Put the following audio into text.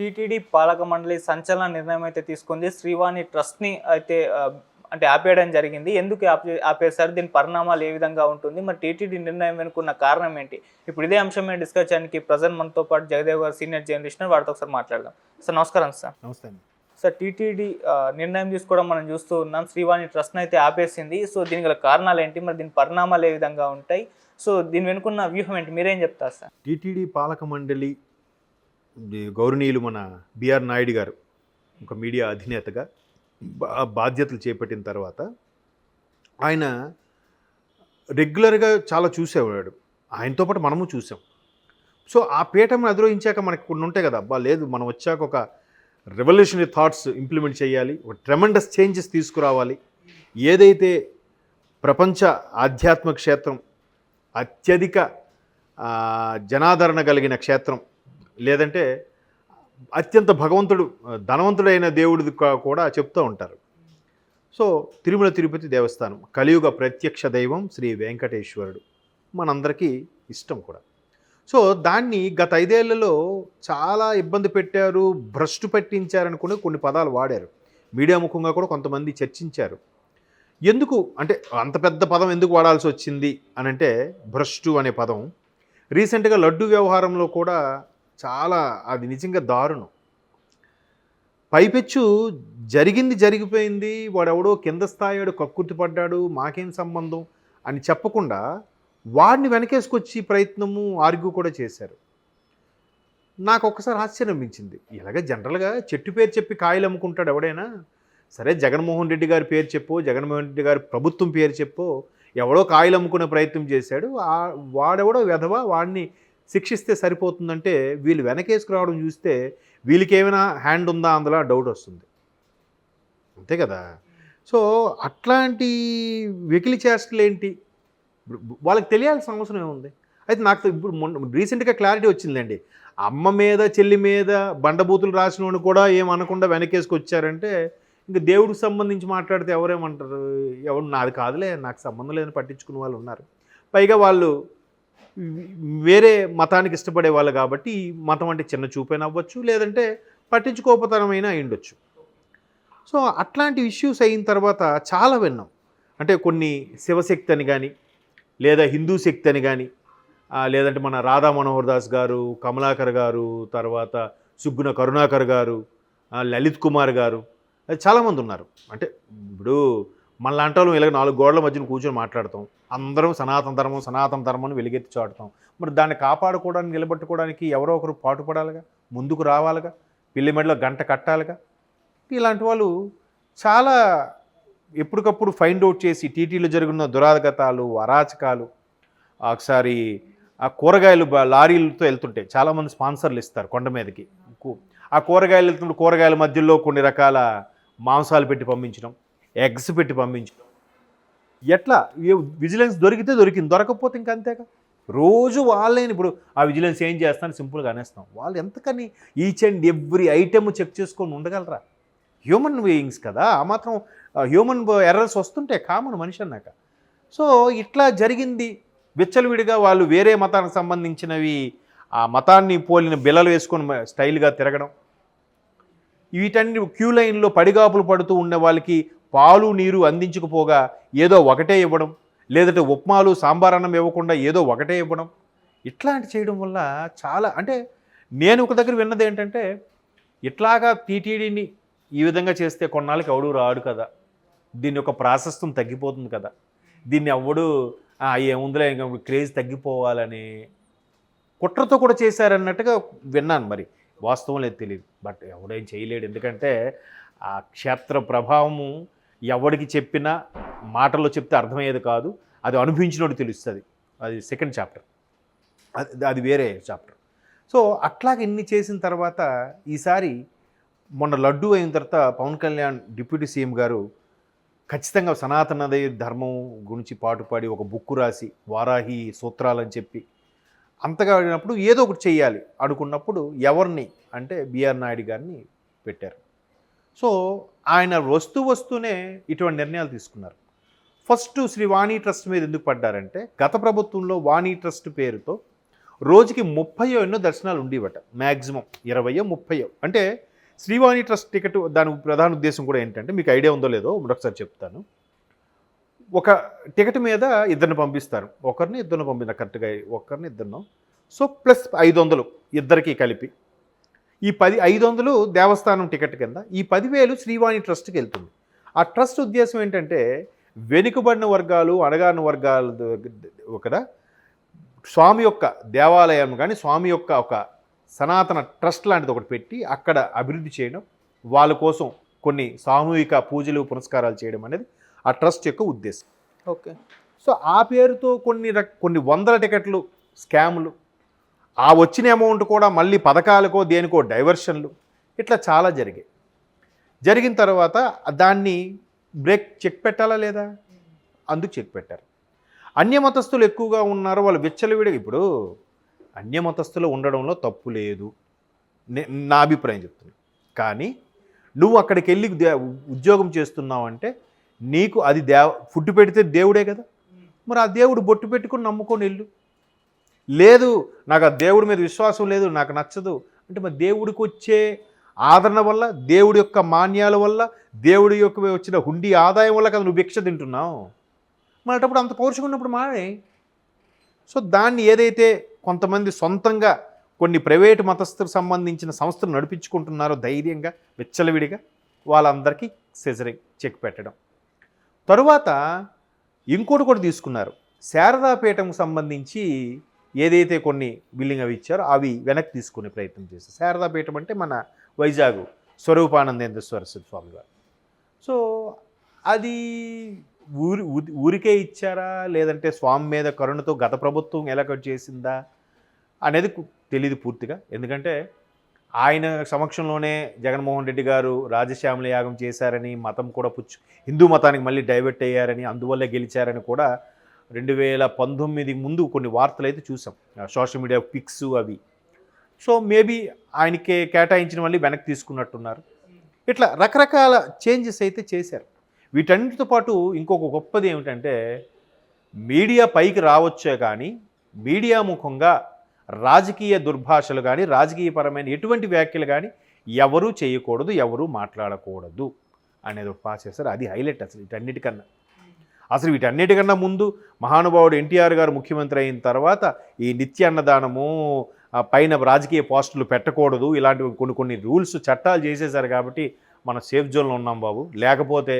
TTD పాలక మండలి సంచలన నిర్ణయం అయితే తీసుకుంది. శ్రీవాణి ట్రస్ట్‌ని అయితే అంటే ఆపేయడం జరిగింది. ఎందుకు ఆపేశారు? దీని పరిణామాలు ఏ విధంగా ఉంటుంది? మరి టీటీడీ నిర్ణయం వెనుకున్న కారణం ఏంటి? ఇప్పుడు ఇదే అంశం మీద డిస్కస్ చేయడానికి ప్రెజెంట్ మనతో పాటు జగదేవ్ గారు సీనియర్ జర్నలిస్ట్ వారితో ఒకసారి మాట్లాడదాం. సార్ నమస్కారం సార్. నమస్తే అండి. సార్ టీటీడీ నిర్ణయం తీసుకోవడం మనం చూస్తూ ఉన్నాం. శ్రీవాణి ట్రస్ట్‌ని అయితే ఆపేసింది. సో దీనికి గల కారణాలు ఏంటి? మరి దీని పరిణామాలు ఏ విధంగా ఉంటాయి? సో దీని వెనుకున్న వ్యూహం ఏంటి? మీరేం చెప్తారు సార్? టీటీడీ పాలక మండలి గౌరవనీయులు మన బిఆర్ నాయుడు గారు ఒక మీడియా అధినేతగా బాధ్యతలు చేపట్టిన తర్వాత ఆయన రెగ్యులర్గా చాలా చూసేవాడు. ఆయనతో పాటు మనము చూసాం. సో ఆ పీఠం అధిరోహించాక మనకు కొన్ని ఉంటాయి కదా, అబ్బా లేదు మనం వచ్చాక ఒక రెవల్యూషనరీ థాట్స్ ఇంప్లిమెంట్ చేయాలి, ఒక ట్రెమెండస్ చేంజెస్ తీసుకురావాలి. ఏదైతే ప్రపంచ ఆధ్యాత్మిక క్షేత్రం అత్యధిక జనాదరణ కలిగిన క్షేత్రం, లేదంటే అత్యంత భగవంతుడు ధనవంతుడైన దేవుడిది కూడా చెప్తూ ఉంటారు. సో తిరుమల తిరుపతి దేవస్థానం కలియుగ ప్రత్యక్ష దైవం శ్రీ వెంకటేశ్వరుడు మనందరికీ ఇష్టం కూడా. సో దాన్ని గత 5 ఏళ్లలో చాలా ఇబ్బంది పెట్టారు, భ్రష్టు పట్టించారనుకుని కొన్ని పదాలు వాడారు. మీడియా ముఖంగా కూడా కొంతమంది చర్చించారు. ఎందుకు అంటే అంత పెద్ద పదం ఎందుకు వాడాల్సి వచ్చింది అని అంటే, భ్రష్టు అనే పదం రీసెంట్గా లడ్డు వ్యవహారంలో కూడా చాలా అది నిజంగా దారుణం. పైపెచ్చు జరిగింది జరిగిపోయింది, వాడెవడో కింద స్థాయిడు కక్కుర్తి పడ్డాడు, మాకేం సంబంధం అని చెప్పకుండా వాడిని వెనకేసుకొచ్చి ప్రయత్నము ఆర్గ్యూ కూడా చేశారు. నాకు ఒక్కసారి ఆశ్చర్యం అనిపించింది. ఇలాగ జనరల్గా చెట్టు పేరు చెప్పి కాయలు అమ్ముకుంటాడు ఎవడైనా సరే, జగన్మోహన్ రెడ్డి గారి పేరు చెప్పో, జగన్మోహన్ రెడ్డి గారి ప్రభుత్వం పేరు చెప్పో ఎవడో కాయలు అమ్ముకునే ప్రయత్నం చేశాడు, వాడెవడో వెధవా, వాడిని శిక్షిస్తే సరిపోతుందంటే వీళ్ళు వెనకేసుకురావడం చూస్తే వీళ్ళకి ఏమైనా హ్యాండ్ ఉందా అందులో డౌట్ వస్తుంది, అంతే కదా. సో అట్లాంటి వెకిలి చేష్టలు ఏంటి వాళ్ళకి తెలియాల్సిన అవసరం ఏముంది? అయితే నాకు ఇప్పుడు రీసెంట్గా క్లారిటీ వచ్చిందండి. అమ్మ మీద చెల్లి మీద బండబూతులు రాసిన కూడా ఏమనకుండా వెనకేసుకొచ్చారంటే ఇంకా దేవుడికి సంబంధించి మాట్లాడితే ఎవరేమంటారు? ఎవరు నాది కాదులే, నాకు సంబంధం లేదని పట్టించుకునే వాళ్ళు ఉన్నారు. పైగా వాళ్ళు వేరే మతానికి ఇష్టపడే వాళ్ళు కాబట్టి ఈ మతం అంటే చిన్న చూపైనా అవ్వచ్చు, లేదంటే పట్టించుకోపతనమైనా అయ్యుండొచ్చు. సో అట్లాంటి ఇష్యూస్ అయిన తర్వాత చాలా విన్నాం. అంటే కొన్ని శివశక్తి అని కానీ, లేదా హిందూ శక్తి అని కానీ, లేదంటే మన రాధా మనోహర్ దాస్ గారు, కమలాకర్ గారు, తర్వాత సుగ్గున కరుణాకర్ గారు, లలిత్ కుమార్ గారు, చాలామంది ఉన్నారు. అంటే ఇప్పుడు మనలాంటి వాళ్ళు ఇలాగ 4 గోడల మధ్యన కూర్చొని మాట్లాడతాం, అందరం సనాతన ధర్మం వెలుగెత్తి చాటుతాం. మరి దాన్ని కాపాడుకోవడానికి నిలబెట్టుకోవడానికి ఎవరో ఒకరు పాటుపడాలిగా, ముందుకు రావాలిగా, పిల్లి మెడలో గంట కట్టాలిగా. ఇలాంటి వాళ్ళు చాలా ఎప్పటికప్పుడు ఫైండ్ అవుట్ చేసి టీటీలో జరిగిన దురాగతాలు, అరాచకాలు. ఒకసారి ఆ కూరగాయలు లారీలతో వెళ్తుంటే చాలామంది స్పాన్సర్లు ఇస్తారు కొండ మీదకి. ఆ కూరగాయలు వెళ్తున్నప్పుడు కూరగాయల మధ్యలో కొన్ని రకాల మాంసాలు పెట్టి పంపించడం, ఎగ్స్ పెట్టి పంపించడం. ఎట్లా విజిలెన్స్ దొరికితే దొరికింది, దొరకకపోతే ఇంక అంతేగా. రోజు వాళ్ళని ఇప్పుడు ఆ విజిలెన్స్ ఏం చేస్తాను సింపుల్గా అనేస్తాం. వాళ్ళు ఎంతకని each and every item check చేసుకొని ఉండగలరా? హ్యూమన్ బీయింగ్స్ కదా, ఆ మాత్రం హ్యూమన్ ఎర్రర్స్ వస్తుంటాయి కామన్ మనిషి అన్నాక. సో ఇట్లా జరిగింది. విచ్చలవిడిగా వాళ్ళు వేరే మతానికి సంబంధించినవి ఆ మతాన్ని పోలిన బిల్లలు వేసుకొని స్టైల్గా తిరగడం, వీటన్ని క్యూ లైన్లో పడిగాపులు పడుతూ ఉన్న వాళ్ళకి పాలు నీరు అందించకపోగా ఏదో ఒకటే ఇవ్వడం, లేదంటే ఉప్మాలు సాంబార్ అన్నం ఇవ్వకుండా ఏదో ఒకటే ఇవ్వడం, ఇట్లాంటి చేయడం వల్ల చాలా అంటే నేను ఒక దగ్గర విన్నది ఏంటంటే, ఇట్లాగా టీటీడీని ఈ విధంగా చేస్తే కొన్నాళ్ళకి ఎవడు రాడు కదా, దీని యొక్క ప్రాశస్త్యం తగ్గిపోతుంది కదా, దీన్ని ఎవడు ఏముందిలే ఇంకా క్రేజ్ తగ్గిపోవాలని కుట్రతో కూడా చేశారన్నట్టుగా విన్నాను. మరి వాస్తవం లేదు తెలియదు, బట్ ఎవడేం చేయలేడు. ఎందుకంటే ఆ క్షేత్ర ప్రభావము ఎవడికి చెప్పినా మాటల్లో చెప్తే అర్థమయ్యేది కాదు, అది అనుభవించినోడు తెలుస్తుంది. అది సెకండ్ చాప్టర్, అది వేరే చాప్టర్. సో అట్లాగే ఇన్ని చేసిన తర్వాత ఈసారి మొన్న లడ్డు అయిన తర్వాత పవన్ కళ్యాణ్ డిప్యూటీ సీఎం గారు ఖచ్చితంగా సనాతన ధర్మం గురించి పాటుపడి ఒక బుక్కు రాసి వారాహి సూత్రాలని చెప్పి అంతగా అడిగినప్పుడు ఏదో ఒకటి చెయ్యాలి అనుకున్నప్పుడు ఎవరిని అంటే బిఆర్ నాయుడు గారిని పెట్టారు. సో ఆయన వస్తూనే ఇటువంటి నిర్ణయాలు తీసుకున్నారు. ఫస్ట్ శ్రీ వాణి ట్రస్ట్ మీద ఎందుకు పడ్డారంటే, గత ప్రభుత్వంలో వాణి ట్రస్ట్ పేరుతో రోజుకి 30 ఎన్నో దర్శనాలు ఉండేవట, మ్యాక్సిమం 20 30. అంటే శ్రీవాణి ట్రస్ట్ టికెట్ దాని ప్రధాన ఉద్దేశం కూడా ఏంటంటే, మీకు ఐడియా ఉందో లేదో మరొకసారి చెప్తాను. ఒక టికెట్ మీద ఇద్దరిని పంపిస్తారు, ఇద్దరిని పంపిస్తారు కరెక్ట్గా, ఇద్దరినో. సో ప్లస్ 500 ఇద్దరికి కలిపి, ఈ 500 దేవస్థానం టికెట్ కింద, ఈ 10,000 శ్రీవాణి ట్రస్ట్కి వెళ్తుంది. ఆ ట్రస్ట్ ఉద్దేశం ఏంటంటే, వెనుకబడిన వర్గాలు, అణగారిన వర్గాలు ఒక స్వామి యొక్క దేవాలయం కానీ, స్వామి యొక్క ఒక సనాతన ట్రస్ట్ లాంటిది ఒకటి పెట్టి అక్కడ అభివృద్ధి చేయడం, వాళ్ళ కోసం కొన్ని సామూహిక పూజలు పురస్కారాలు చేయడం అనేది ఆ ట్రస్ట్ యొక్క ఉద్దేశం. ఓకే. సో ఆ పేరుతో కొన్ని వందల టికెట్లు స్కాములు, ఆ వచ్చిన అమౌంట్ కూడా మళ్ళీ పథకాలకో దేనికో డైవర్షన్లు, ఇట్లా చాలా జరిగిన తర్వాత దాన్ని చెక్ పెట్టాలా లేదా, అందుకు చెక్ పెట్టారు. అన్యమతస్థులు ఎక్కువగా ఉన్నారు, వాళ్ళు విచ్చలవిడిగా. ఇప్పుడు అన్యమతస్థులు ఉండడంలో తప్పు లేదు, నా అభిప్రాయం చెప్తున్నా. కానీ నువ్వు అక్కడికి వెళ్ళి ఉద్యోగం చేస్తున్నావంటే నీకు అది ఫుడ్ పెడితే దేవుడే కదా, మరి ఆ దేవుడు బొట్టు పెట్టుకుని నమ్ముకొని వెళ్ళు. లేదు నాకు ఆ దేవుడి మీద విశ్వాసం లేదు, నాకు నచ్చదు అంటే, మరి దేవుడికి వచ్చే ఆదరణ వల్ల, దేవుడి యొక్క మాన్యాల వల్ల, దేవుడి యొక్క వచ్చిన హుండీ ఆదాయం వల్ల కదా నువ్వు భిక్ష తింటున్నావు. మరటప్పుడు అంత పౌరుషంగా ఉన్నప్పుడు మానే. సో దాన్ని ఏదైతే కొంతమంది సొంతంగా కొన్ని ప్రైవేటు మతస్థులకు సంబంధించిన సంస్థలు నడిపించుకుంటున్నారో ధైర్యంగా విచ్చలవిడిగా, వాళ్ళందరికీ సెజరింగ్ చెక్ పెట్టడం. తరువాత ఇంకోటి కూడా తీసుకున్నారు, శారదాపీఠంకు సంబంధించి ఏదైతే కొన్ని బిల్లింగ్ అవి ఇచ్చారో అవి వెనక్కి తీసుకునే ప్రయత్నం చేశారు. శారదాపీఠం అంటే మన వైజాగ్ స్వరూపానందేంద్ర స్వామి గారు. సో అది ఊరికే ఇచ్చారా, లేదంటే స్వామి మీద కరుణతో గత ప్రభుత్వం ఎలకట్ చేసిందా అనేది తెలియదు పూర్తిగా. ఎందుకంటే ఆయన సమక్షంలోనే జగన్మోహన్ రెడ్డి గారు రాజశ్యామల యాగం చేశారని, మతం కూడా హిందూ మతానికి మళ్ళీ డైవర్ట్ అయ్యారని, అందువల్లే గెలిచారని కూడా 2019 ముందు కొన్ని వార్తలు అయితే చూసాం, సోషల్ మీడియా పిక్స్ అవి. సో మేబీ ఆయనకి కేటాయించిన మళ్ళీ వెనక్కి తీసుకున్నట్టున్నారు. ఇట్లా రకరకాల చేంజెస్ అయితే చేశారు. వీటన్నిటితో పాటు ఇంకొక గొప్పది ఏమిటంటే, మీడియా పైకి రావచ్చే కానీ మీడియా ముఖంగా రాజకీయ దుర్భాషలు కానీ, రాజకీయపరమైన ఎటువంటి వ్యాఖ్యలు కానీ ఎవరూ చేయకూడదు, ఎవరూ మాట్లాడకూడదు అనేది ఒక పాస్ చేస్తారు. అది హైలైట్ అసలు వీటన్నిటికన్నా ముందు మహానుభావుడు ఎన్టీఆర్ గారు ముఖ్యమంత్రి అయిన తర్వాత ఈ నిత్య అన్నదానము, పైన రాజకీయ పోస్టులు పెట్టకూడదు, ఇలాంటివి కొన్ని రూల్స్ చట్టాలు చేసేశారు. కాబట్టి మనం సేఫ్ జోన్లో ఉన్నాం బాబు. లేకపోతే